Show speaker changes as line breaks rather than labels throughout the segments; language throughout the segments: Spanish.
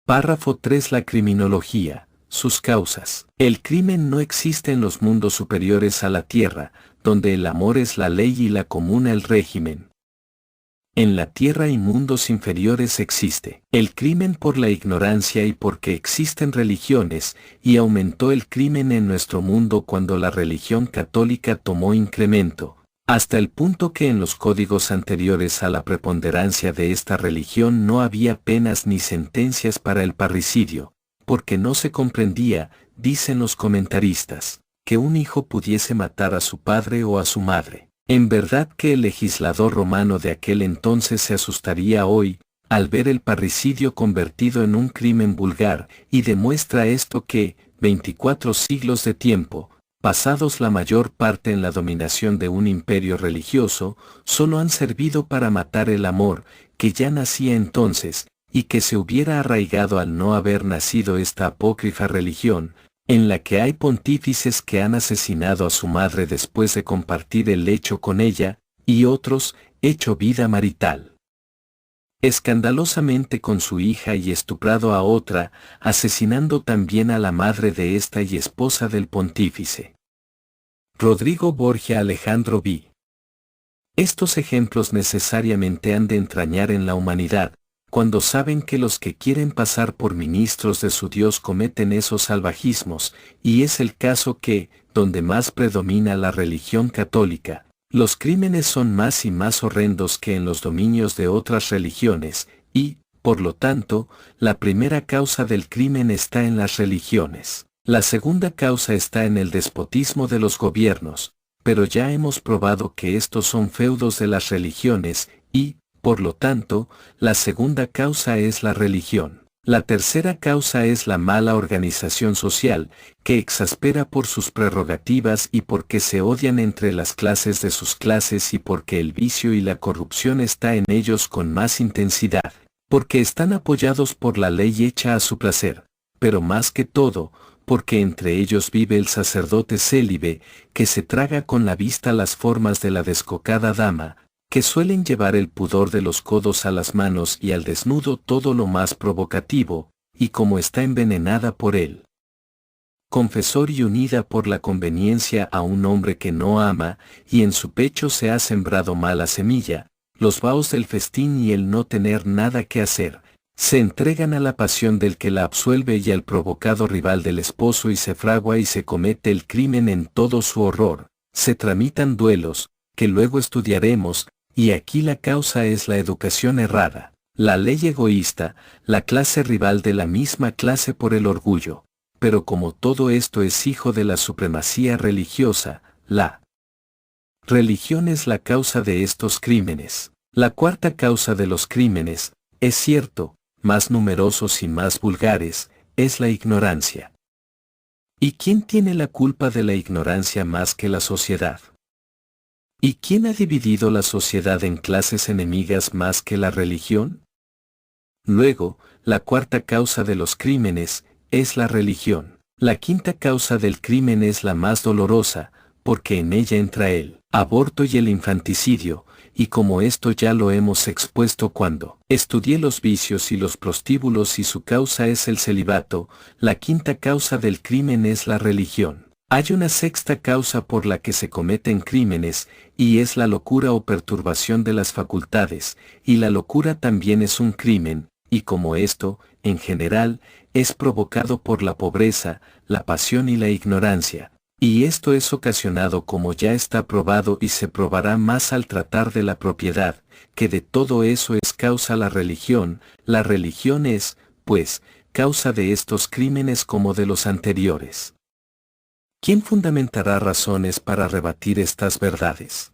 Párrafo 3. La criminología, sus causas. El crimen no existe en los mundos superiores a la tierra, donde el amor es la ley y la comuna el régimen. En la tierra y mundos inferiores existe el crimen por la ignorancia y porque existen religiones, y aumentó el crimen en nuestro mundo cuando la religión católica tomó incremento, hasta el punto que en los códigos anteriores a la preponderancia de esta religión no había penas ni sentencias para el parricidio, porque no se comprendía, dicen los comentaristas, que un hijo pudiese matar a su padre o a su madre. En verdad que el legislador romano de aquel entonces se asustaría hoy, al ver el parricidio convertido en un crimen vulgar, y demuestra esto que, 24 siglos de tiempo, pasados la mayor parte en la dominación de un imperio religioso, solo han servido para matar el amor, que ya nacía entonces, y que se hubiera arraigado al no haber nacido esta apócrifa religión, en la que hay pontífices que han asesinado a su madre después de compartir el lecho con ella, y otros, hecho vida marital escandalosamente con su hija y estuprado a otra, asesinando también a la madre de esta y esposa del pontífice. Rodrigo Borgia Alejandro B. Estos ejemplos necesariamente han de entrañar en la humanidad, cuando saben que los que quieren pasar por ministros de su Dios cometen esos salvajismos, y es el caso que, donde más predomina la religión católica, los crímenes son más y más horrendos que en los dominios de otras religiones, y, por lo tanto, la primera causa del crimen está en las religiones. La segunda causa está en el despotismo de los gobiernos, pero ya hemos probado que estos son feudos de las religiones, y, por lo tanto, la segunda causa es la religión. La tercera causa es la mala organización social, que exaspera por sus prerrogativas y porque se odian entre las clases de sus clases y porque el vicio y la corrupción está en ellos con más intensidad, porque están apoyados por la ley hecha a su placer, pero más que todo, porque entre ellos vive el sacerdote célibe, que se traga con la vista las formas de la descocada dama, que suelen llevar el pudor de los codos a las manos y al desnudo todo lo más provocativo, y como está envenenada por él, confesor y unida por la conveniencia a un hombre que no ama, y en su pecho se ha sembrado mala semilla, los vaos del festín y el no tener nada que hacer, se entregan a la pasión del que la absuelve y al provocado rival del esposo y se fragua y se comete el crimen en todo su horror, se tramitan duelos, que luego estudiaremos, y aquí la causa es la educación errada, la ley egoísta, la clase rival de la misma clase por el orgullo. Pero como todo esto es hijo de la supremacía religiosa, la religión es la causa de estos crímenes. La cuarta causa de los crímenes, es cierto, más numerosos y más vulgares, es la ignorancia. ¿Y quién tiene la culpa de la ignorancia más que la sociedad? ¿Y quién ha dividido la sociedad en clases enemigas más que la religión? Luego, la cuarta causa de los crímenes es la religión. La quinta causa del crimen es la más dolorosa, porque en ella entra el aborto y el infanticidio, y como esto ya lo hemos expuesto cuando estudié los vicios y los prostíbulos y su causa es el celibato, la quinta causa del crimen es la religión. Hay una sexta causa por la que se cometen crímenes, y es la locura o perturbación de las facultades, y la locura también es un crimen, y como esto, en general, es provocado por la pobreza, la pasión y la ignorancia, y esto es ocasionado como ya está probado y se probará más al tratar de la propiedad, que de todo eso es causa la religión es, pues, causa de estos crímenes como de los anteriores. ¿Quién fundamentará razones para rebatir estas verdades?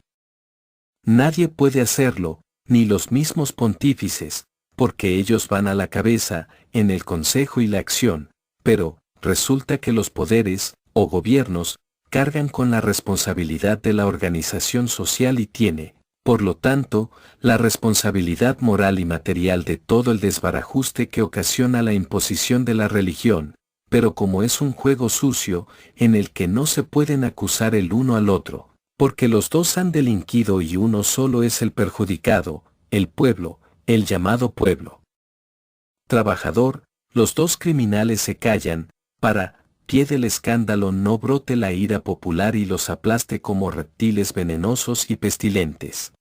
Nadie puede hacerlo, ni los mismos pontífices, porque ellos van a la cabeza, en el consejo y la acción, pero, resulta que los poderes, o gobiernos, cargan con la responsabilidad de la organización social y tiene, por lo tanto, la responsabilidad moral y material de todo el desbarajuste que ocasiona la imposición de la religión, pero como es un juego sucio, en el que no se pueden acusar el uno al otro, porque los dos han delinquido y uno solo es el perjudicado, el pueblo, el llamado pueblo trabajador, Los dos criminales se callan, para, pie del escándalo no brote la ira popular y los aplaste como reptiles venenosos y pestilentes.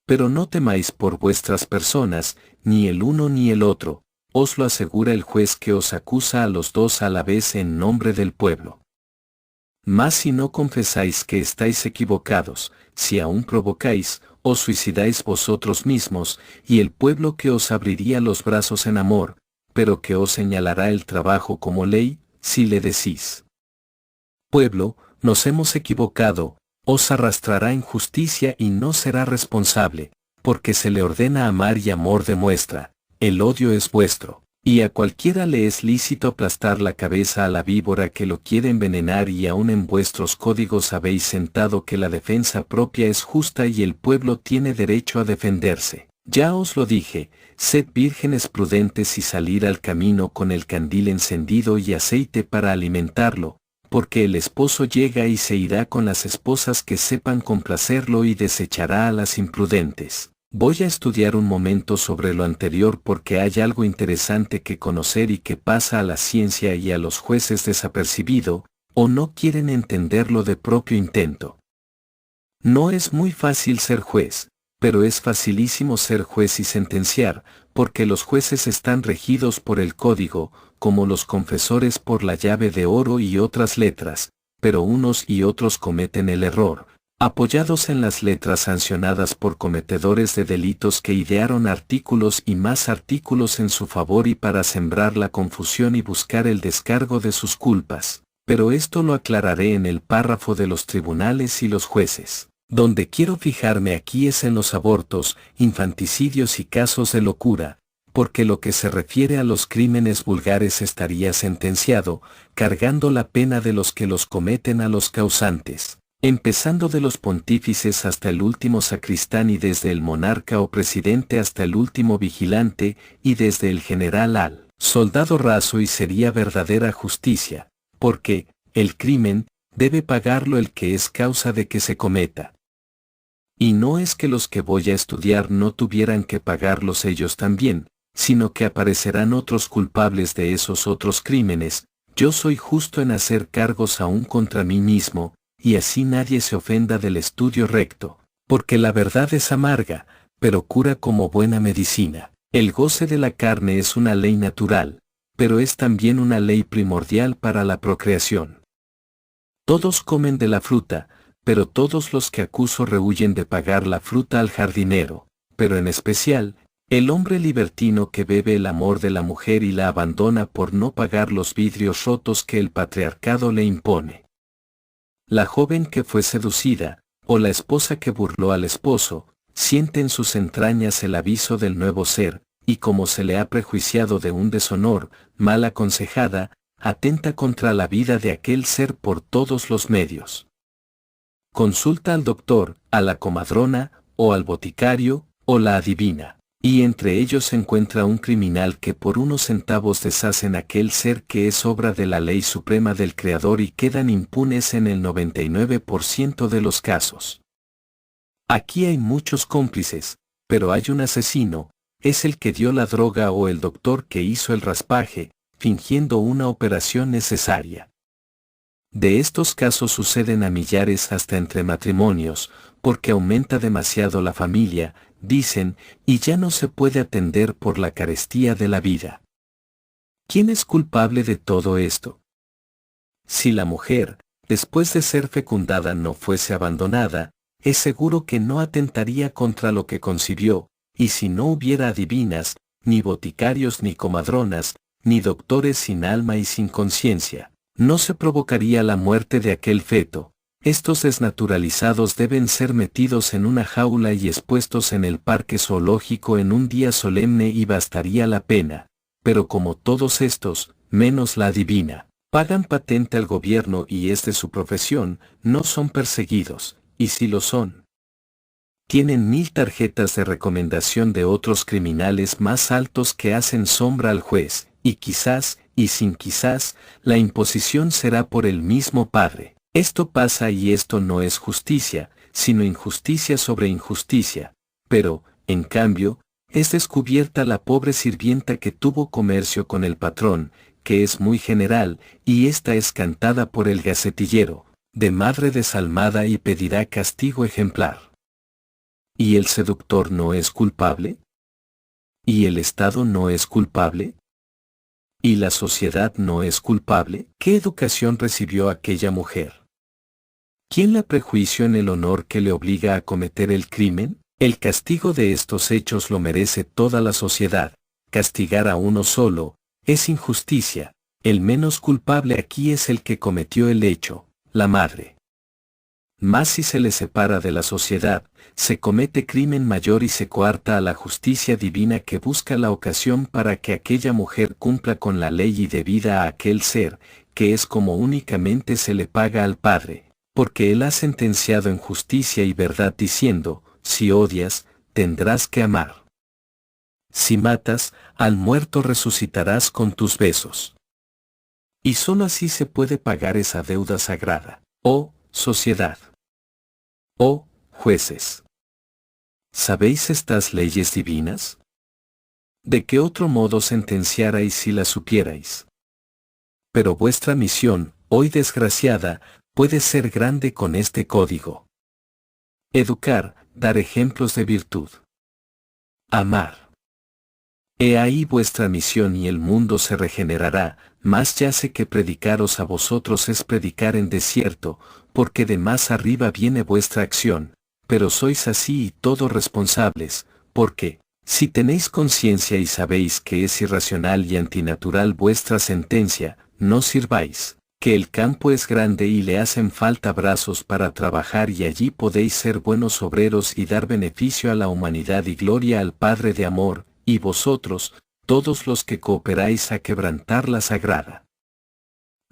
Pero no temáis por vuestras personas, ni el uno ni el otro, os lo asegura el juez que os acusa a los dos a la vez en nombre del pueblo. Mas si no confesáis que estáis equivocados, si aún provocáis, os suicidáis vosotros mismos, y el pueblo que os abriría los brazos en amor, pero que os señalará el trabajo como ley, si le decís: pueblo, nos hemos equivocado, os arrastrará en justicia y no será responsable, porque se le ordena amar y amor demuestra, el odio es vuestro. Y a cualquiera le es lícito aplastar la cabeza a la víbora que lo quiere envenenar, y aun en vuestros códigos habéis sentado que la defensa propia es justa y el pueblo tiene derecho a defenderse. Ya os lo dije, sed vírgenes prudentes y salid al camino con el candil encendido y aceite para alimentarlo, porque el esposo llega y se irá con las esposas que sepan complacerlo y desechará a las imprudentes. Voy a estudiar un momento sobre lo anterior porque hay algo interesante que conocer y que pasa a la ciencia y a los jueces desapercibido, o no quieren entenderlo de propio intento. No es muy fácil ser juez, pero es facilísimo ser juez y sentenciar, porque los jueces están regidos por el código, como los confesores por la llave de oro y otras letras, pero unos y otros cometen el error, apoyados en las letras sancionadas por cometedores de delitos que idearon artículos y más artículos en su favor y para sembrar la confusión y buscar el descargo de sus culpas. Pero esto lo aclararé en el párrafo de los tribunales y los jueces. Donde quiero fijarme aquí es en los abortos, infanticidios y casos de locura, porque lo que se refiere a los crímenes vulgares estaría sentenciado, cargando la pena de los que los cometen a los causantes, empezando de los pontífices hasta el último sacristán y desde el monarca o presidente hasta el último vigilante y desde el general al soldado raso, y sería verdadera justicia, porque el crimen debe pagarlo el que es causa de que se cometa. Y no es que los que voy a estudiar no tuvieran que pagarlos ellos también, sino que aparecerán otros culpables de esos otros crímenes. Yo soy justo en hacer cargos aún contra mí mismo, y así nadie se ofenda del estudio recto, porque la verdad es amarga, pero cura como buena medicina. El goce de la carne es una ley natural, pero es también una ley primordial para la procreación. Todos comen de la fruta, pero todos los que acuso rehuyen de pagar la fruta al jardinero, pero en especial, el hombre libertino que bebe el amor de la mujer y la abandona por no pagar los vidrios rotos que el patriarcado le impone. La joven que fue seducida, o la esposa que burló al esposo, siente en sus entrañas el aviso del nuevo ser, y como se le ha prejuiciado de un deshonor, mal aconsejada, atenta contra la vida de aquel ser por todos los medios. Consulta al doctor, a la comadrona, o al boticario, o la adivina, y entre ellos se encuentra un criminal que por unos centavos deshacen aquel ser que es obra de la ley suprema del Creador y quedan impunes en el 99% de los casos. Aquí hay muchos cómplices, pero hay un asesino, es el que dio la droga o el doctor que hizo el raspaje, fingiendo una operación necesaria. De estos casos suceden a millares hasta entre matrimonios, porque aumenta demasiado la familia, dicen, y ya no se puede atender por la carestía de la vida. ¿Quién es culpable de todo esto? Si la mujer, después de ser fecundada, no fuese abandonada, es seguro que no atentaría contra lo que concibió, y si no hubiera adivinas, ni boticarios ni comadronas, ni doctores sin alma y sin conciencia, no se provocaría la muerte de aquel feto. Estos desnaturalizados deben ser metidos en una jaula y expuestos en el parque zoológico en un día solemne y bastaría la pena, pero como todos estos, menos la adivina, pagan patente al gobierno y es de su profesión, no son perseguidos, y si lo son, tienen 1000 tarjetas de recomendación de otros criminales más altos que hacen sombra al juez, y quizás, y sin quizás, la imposición será por el mismo padre. Esto pasa y esto no es justicia, sino injusticia sobre injusticia, pero, en cambio, es descubierta la pobre sirvienta que tuvo comercio con el patrón, que es muy general, y esta es cantada por el gacetillero, de madre desalmada y pedirá castigo ejemplar. ¿Y el seductor no es culpable? ¿Y el Estado no es culpable? ¿Y la sociedad no es culpable? ¿Qué educación recibió aquella mujer? ¿Quién la prejuició en el honor que le obliga a cometer el crimen? El castigo de estos hechos lo merece toda la sociedad. Castigar a uno solo es injusticia. El menos culpable aquí es el que cometió el hecho, la madre. Mas si se le separa de la sociedad, se comete crimen mayor y se coarta a la justicia divina que busca la ocasión para que aquella mujer cumpla con la ley y dé vida a aquel ser, que es como únicamente se le paga al Padre, porque Él ha sentenciado en justicia y verdad diciendo, si odias, tendrás que amar. Si matas, al muerto resucitarás con tus besos. Y sólo así se puede pagar esa deuda sagrada. Oh, sociedad. Oh, jueces. ¿Sabéis estas leyes divinas? ¿De qué otro modo sentenciarais si las supierais? Pero vuestra misión, hoy desgraciada, puede ser grande con este código. Educar, dar ejemplos de virtud. Amar. He ahí vuestra misión y el mundo se regenerará, mas ya sé que predicaros a vosotros es predicar en desierto, porque de más arriba viene vuestra acción, pero sois así y todos responsables, porque, si tenéis conciencia y sabéis que es irracional y antinatural vuestra sentencia, no sirváis, que el campo es grande y le hacen falta brazos para trabajar y allí podéis ser buenos obreros y dar beneficio a la humanidad y gloria al Padre de amor, y vosotros, todos los que cooperáis a quebrantar la sagrada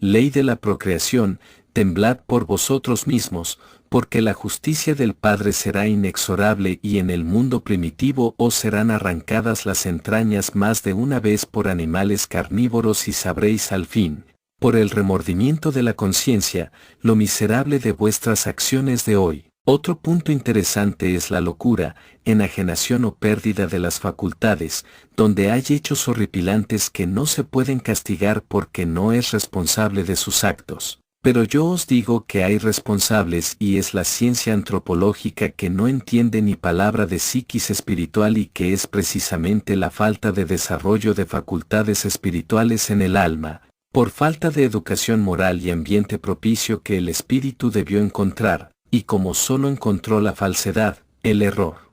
ley de la procreación, temblad por vosotros mismos, porque la justicia del Padre será inexorable y en el mundo primitivo os serán arrancadas las entrañas más de una vez por animales carnívoros y sabréis al fin, por el remordimiento de la conciencia, lo miserable de vuestras acciones de hoy. Otro punto interesante es la locura, enajenación o pérdida de las facultades, donde hay hechos horripilantes que no se pueden castigar porque no es responsable de sus actos. Pero yo os digo que hay responsables y es la ciencia antropológica que no entiende ni palabra de psiquis espiritual y que es precisamente la falta de desarrollo de facultades espirituales en el alma, por falta de educación moral y ambiente propicio que el espíritu debió encontrar. Y como solo encontró la falsedad, el error,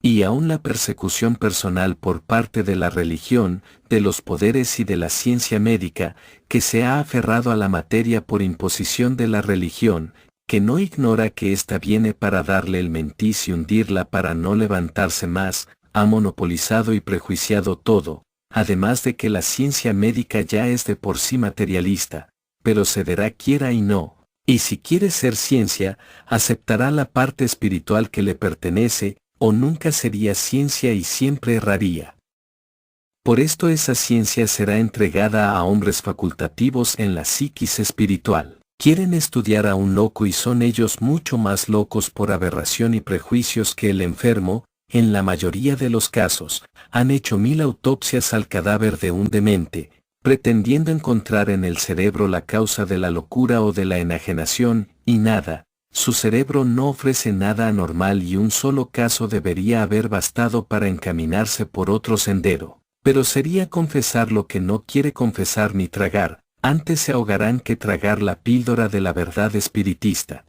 y aún la persecución personal por parte de la religión, de los poderes y de la ciencia médica, que se ha aferrado a la materia por imposición de la religión, que no ignora que ésta viene para darle el mentis y hundirla para no levantarse más, ha monopolizado y prejuiciado todo, además de que la ciencia médica ya es de por sí materialista, pero cederá quiera y no. Y si quiere ser ciencia, aceptará la parte espiritual que le pertenece, o nunca sería ciencia y siempre erraría. Por esto esa ciencia será entregada a hombres facultativos en la psiquis espiritual. Quieren estudiar a un loco y son ellos mucho más locos por aberración y prejuicios que el enfermo, en la mayoría de los casos, han hecho 1000 autopsias al cadáver de un demente, pretendiendo encontrar en el cerebro la causa de la locura o de la enajenación, y nada, su cerebro no ofrece nada anormal y un solo caso debería haber bastado para encaminarse por otro sendero, pero sería confesar lo que no quiere confesar ni tragar, antes se ahogarán que tragar la píldora de la verdad espiritista.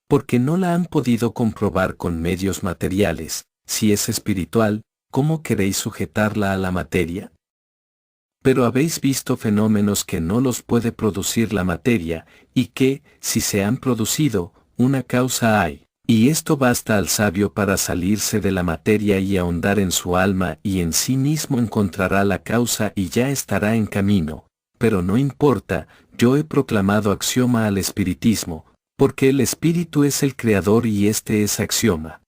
Porque no la han podido comprobar con medios materiales, si es espiritual, ¿cómo queréis sujetarla a la materia? Pero habéis visto fenómenos que no los puede producir la materia, y que, si se han producido, una causa hay. Y esto basta al sabio para salirse de la materia y ahondar en su alma y en sí mismo encontrará la causa y ya estará en camino. Pero no importa, yo he proclamado axioma al espiritismo, porque el espíritu es el creador y este es axioma.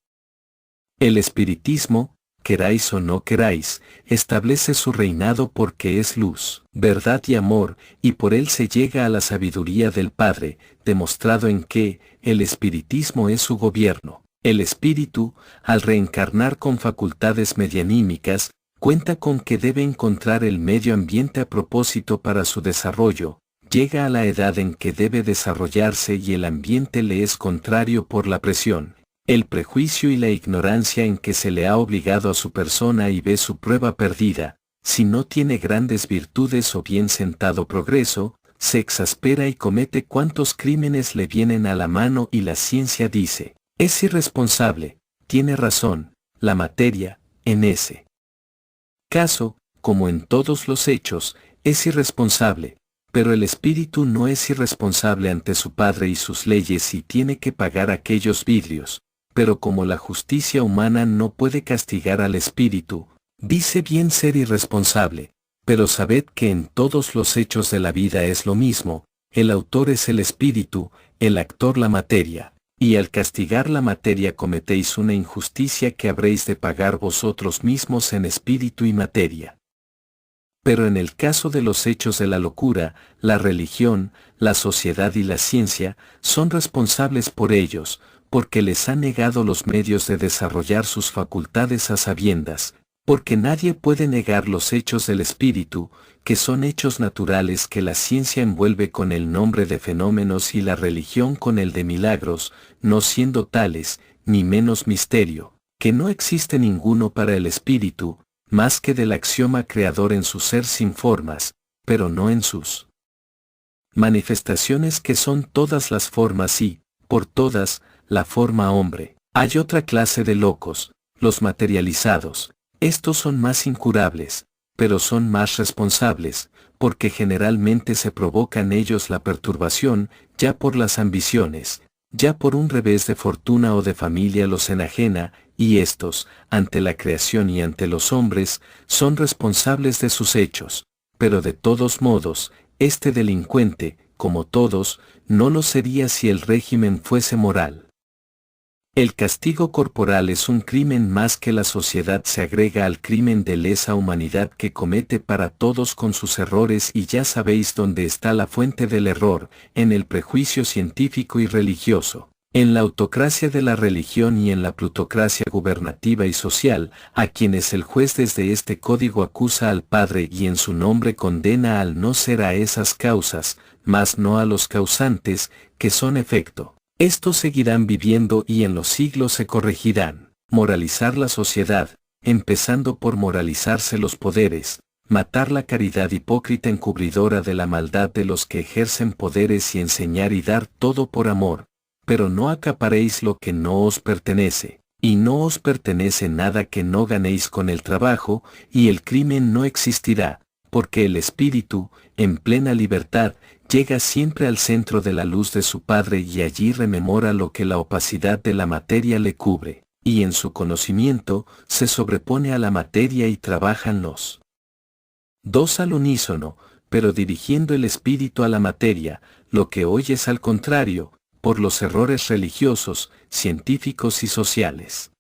El espiritismo, queráis o no queráis, establece su reinado porque es luz, verdad y amor, y por él se llega a la sabiduría del Padre, demostrado en que el espiritismo es su gobierno. El espíritu, al reencarnar con facultades medianímicas, cuenta con que debe encontrar el medio ambiente a propósito para su desarrollo, llega a la edad en que debe desarrollarse y el ambiente le es contrario por la presión, el prejuicio y la ignorancia en que se le ha obligado a su persona y ve su prueba perdida, si no tiene grandes virtudes o bien sentado progreso, se exaspera y comete cuantos crímenes le vienen a la mano y la ciencia dice, es irresponsable, tiene razón, la materia, en ese caso, como en todos los hechos, es irresponsable, pero el espíritu no es irresponsable ante su padre y sus leyes y tiene que pagar aquellos vidrios, pero como la justicia humana no puede castigar al espíritu, dice bien ser irresponsable, pero sabed que en todos los hechos de la vida es lo mismo, el autor es el espíritu, el actor la materia. Y al castigar la materia cometéis una injusticia que habréis de pagar vosotros mismos en espíritu y materia. Pero en el caso de los hechos de la locura, la religión, la sociedad y la ciencia son responsables por ellos, porque les han negado los medios de desarrollar sus facultades a sabiendas, porque nadie puede negar los hechos del espíritu, que son hechos naturales que la ciencia envuelve con el nombre de fenómenos y la religión con el de milagros, no siendo tales, ni menos misterio, que no existe ninguno para el espíritu, más que del axioma creador en su ser sin formas, pero no en sus manifestaciones que son todas las formas y, por todas, la forma hombre. Hay otra clase de locos, los materializados. Estos son más incurables, pero son más responsables, porque generalmente se provocan ellos la perturbación, ya por las ambiciones, ya por un revés de fortuna o de familia los enajena, y estos, ante la creación y ante los hombres, son responsables de sus hechos, pero de todos modos, este delincuente, como todos, no lo sería si el régimen fuese moral. El castigo corporal es un crimen más que la sociedad se agrega al crimen de lesa humanidad que comete para todos con sus errores y ya sabéis dónde está la fuente del error, en el prejuicio científico y religioso, en la autocracia de la religión y en la plutocracia gubernativa y social, a quienes el juez desde este código acusa al Padre y en su nombre condena al no ser a esas causas, mas no a los causantes, que son efecto. Estos seguirán viviendo y en los siglos se corregirán. Moralizar la sociedad, empezando por moralizarse los poderes, matar la caridad hipócrita encubridora de la maldad de los que ejercen poderes y enseñar y dar todo por amor, pero no acaparéis lo que no os pertenece, y no os pertenece nada que no ganéis con el trabajo, y el crimen no existirá, porque el espíritu, en plena libertad, llega siempre al centro de la luz de su Padre y allí rememora lo que la opacidad de la materia le cubre, y en su conocimiento se sobrepone a la materia y trabajan los dos al unísono, pero dirigiendo el espíritu a la materia, lo que hoy es al contrario, por los errores religiosos, científicos y sociales.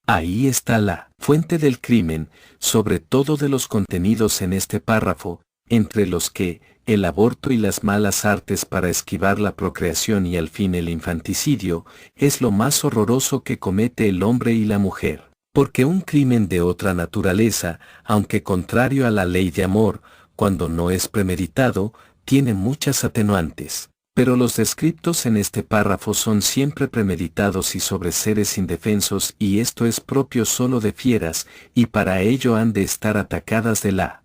Ahí está la fuente del crimen, sobre todo de los contenidos en este párrafo, entre los que, el aborto y las malas artes para esquivar la procreación y al fin el infanticidio, es lo más horroroso que comete el hombre y la mujer, porque un crimen de otra naturaleza, aunque contrario a la ley de amor, cuando no es premeditado, tiene muchas atenuantes. Pero los descriptos en este párrafo son siempre premeditados y sobre seres indefensos y esto es propio solo de fieras, y para ello han de estar atacadas de la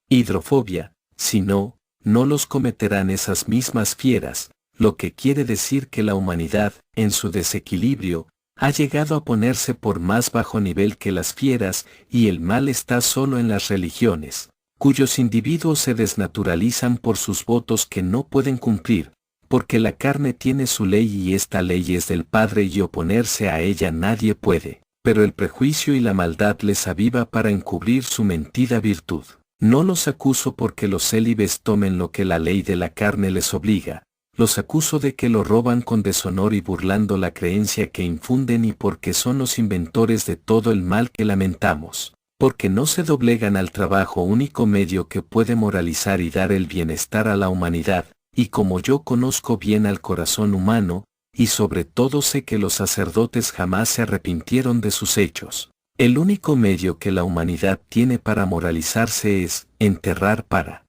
hidrofobia, si no, no los cometerán esas mismas fieras, lo que quiere decir que la humanidad, en su desequilibrio, ha llegado a ponerse por más bajo nivel que las fieras y el mal está solo en las religiones, cuyos individuos se desnaturalizan por sus votos que no pueden cumplir, porque la carne tiene su ley y esta ley es del Padre y oponerse a ella nadie puede, pero el prejuicio y la maldad les aviva para encubrir su mentida virtud. No los acuso porque los célibes tomen lo que la ley de la carne les obliga, los acuso de que lo roban con deshonor y burlando la creencia que infunden y porque son los inventores de todo el mal que lamentamos, porque no se doblegan al trabajo único medio que puede moralizar y dar el bienestar a la humanidad, y como yo conozco bien al corazón humano, y sobre todo sé que los sacerdotes jamás se arrepintieron de sus hechos. El único medio que la humanidad tiene para moralizarse es enterrar para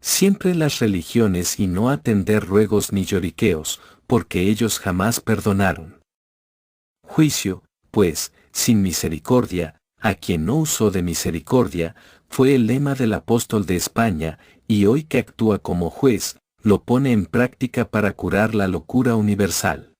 siempre las religiones y no atender ruegos ni lloriqueos, porque ellos jamás perdonaron. Juicio, pues, sin misericordia, a quien no usó de misericordia, fue el lema del apóstol de España, y hoy que actúa como juez, lo pone en práctica para curar la locura universal.